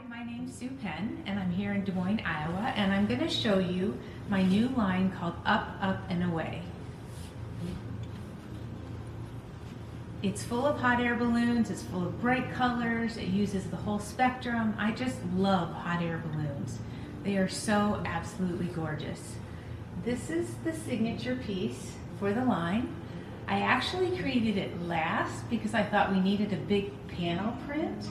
My name's Sue Penn, and I'm here in Des Moines, Iowa, and I'm going to show you my new line called Up, Up, and Away. It's full of hot air balloons, it's full of bright colors, it uses the whole spectrum. I just love hot air balloons. They are so absolutely gorgeous. This is the signature piece for the line. I actually created it last because I thought we needed a big panel print.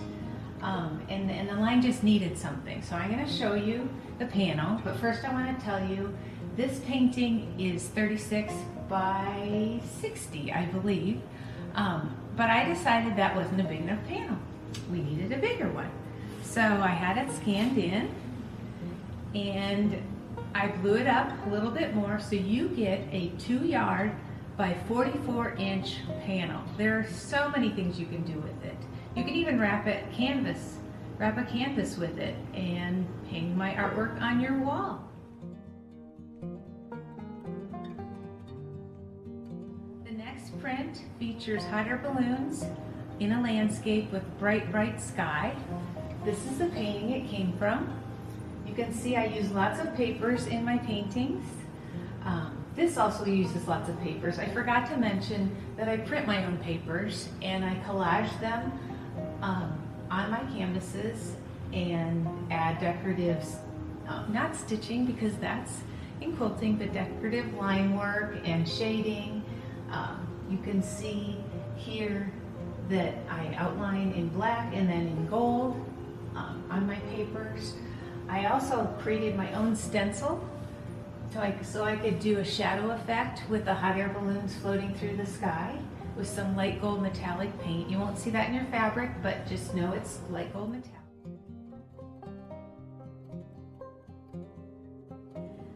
And the line just needed something. So I'm going to show you the panel, but first I want to tell you this painting is 36 by 60, I believe. But I decided that wasn't a big enough panel. We needed a bigger one. So I had it scanned in and I blew it up a little bit more so you get a 2-yard by 44-inch panel. There are so many things you can do with it. You can even wrap a canvas with it and hang my artwork on your wall. The next print features hot air balloons in a landscape with bright, bright sky. This is the painting it came from. You can see I use lots of papers in my paintings. This also uses lots of papers. I forgot to mention that I print my own papers and I collage them on my canvases and add decoratives, not stitching because that's in quilting, but decorative line work and shading. You can see here that I outline in black and then in gold on my papers. I also created my own stencil so I could do a shadow effect with the hot air balloons floating through the sky with some light gold metallic paint. You won't see that in your fabric, but just know it's light gold metallic.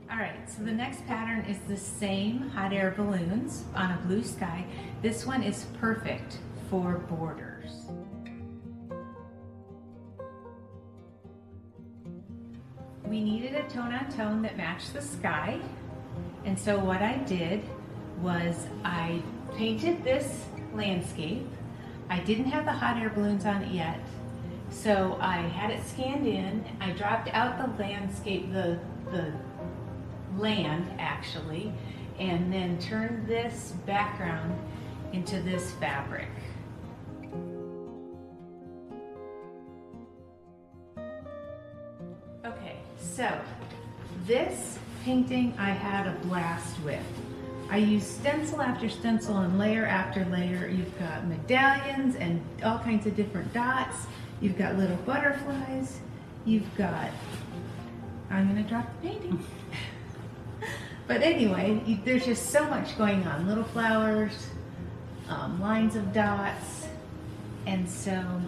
Alright, so the next pattern is the same hot air balloons on a blue sky. This one is perfect for borders. We needed a tone-on-tone that matched the sky, and so what I did was I painted this landscape. I didn't have the hot air balloons on it yet, so I had it scanned in. I dropped out the landscape, the land actually, and then turned this background into this fabric. Okay, so this painting I had a blast with. I used stencil after stencil and layer after layer. You've got medallions and all kinds of different dots. You've got little butterflies. You've got, I'm gonna drop the painting. But anyway, there's just so much going on. Little flowers, lines of dots. And so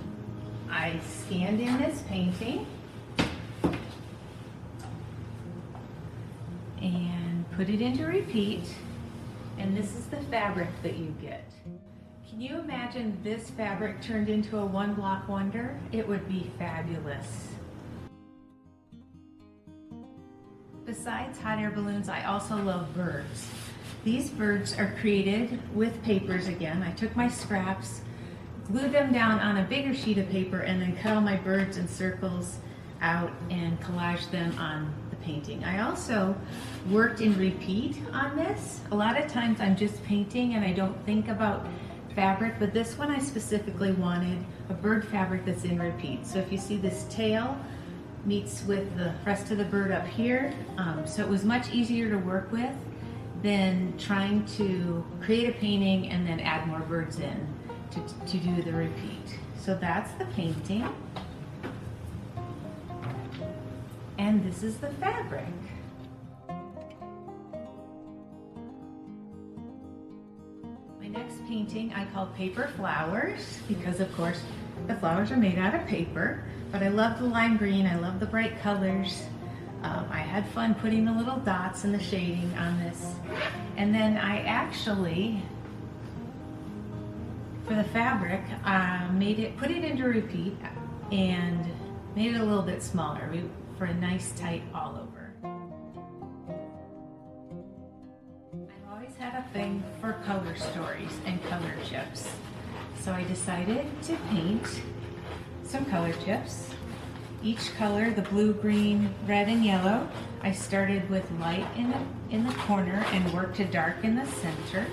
I scanned in this painting and put it into repeat. And this is the fabric that you get. Can you imagine this fabric turned into a one-block wonder? It would be fabulous. Besides hot air balloons, I also love birds. These birds are created with papers again. I took my scraps, glued them down on a bigger sheet of paper, and then cut all my birds in circles out and collaged them on the painting. I also worked in repeat on this. A lot of times I'm just painting and I don't think about fabric, but this one I specifically wanted a bird fabric that's in repeat. So if you see this tail meets with the rest of the bird up here, so it was much easier to work with than trying to create a painting and then add more birds in to do the repeat. So that's the painting. And this is the fabric. My next painting I called Paper Flowers because of course the flowers are made out of paper, but I love the lime green, I love the bright colors. I had fun putting the little dots and the shading on this. And then I actually, for the fabric, put it into repeat and made it a little bit smaller for a nice tight all over. I've always had a thing for color stories and color chips. So I decided to paint some color chips each color, the blue, green, red, and yellow. I started with light in the corner and worked to dark in the center.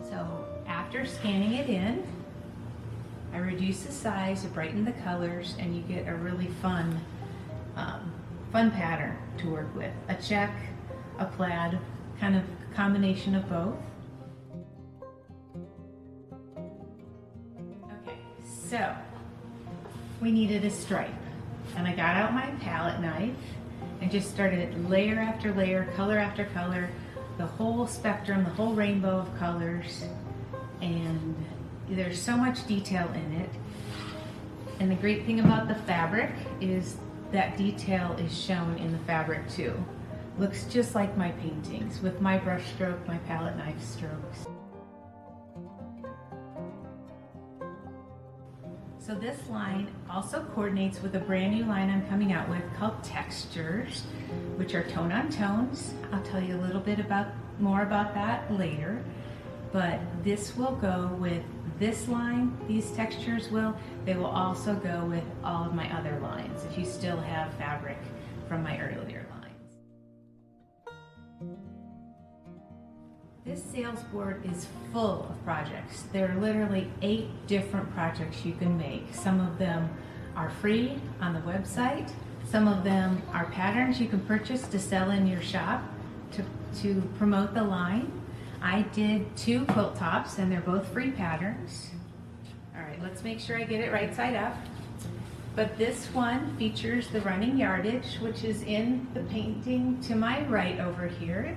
So after scanning it in, I reduce the size to brighten the colors, and you get a really fun pattern to work with. A check, a plaid, kind of combination of both. Okay, so we needed a stripe, and I got out my palette knife and just started layer after layer, color after color, the whole spectrum, the whole rainbow of colors, and there's so much detail in it. And the great thing about the fabric is that detail is shown in the fabric too. Looks just like my paintings with my brush stroke, my palette knife strokes. So this line also coordinates with a brand new line I'm coming out with called Textures, which are tone on tones. I'll tell you a little bit more about that later, but this will go with this line, these textures will. They will also go with all of my other lines if you still have fabric from my earlier lines. This sales board is full of projects. There are literally 8 different projects you can make. Some of them are free on the website. Some of them are patterns you can purchase to sell in your shop to promote the line. I did 2 quilt tops, and they're both free patterns. All right, let's make sure I get it right side up. But this one features the running yardage, which is in the painting to my right over here.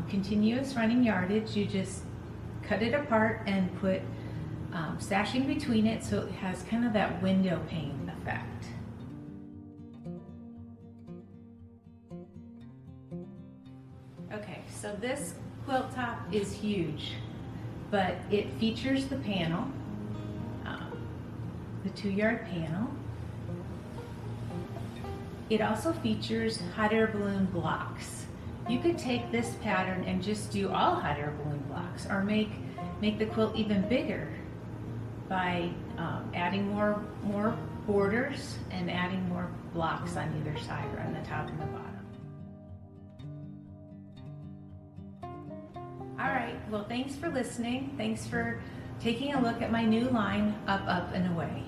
Continuous running yardage. You just cut it apart and put sashing between it, so it has kind of that window pane effect. Okay, so this quilt top is huge, but it features the panel, the 2-yard panel. It also features hot air balloon blocks. You could take this pattern and just do all hot air balloon blocks, or make the quilt even bigger by adding more borders and adding more blocks on either side, or on the top and the bottom. All right, well, thanks for listening. Thanks for taking a look at my new line, Up, Up, and Away.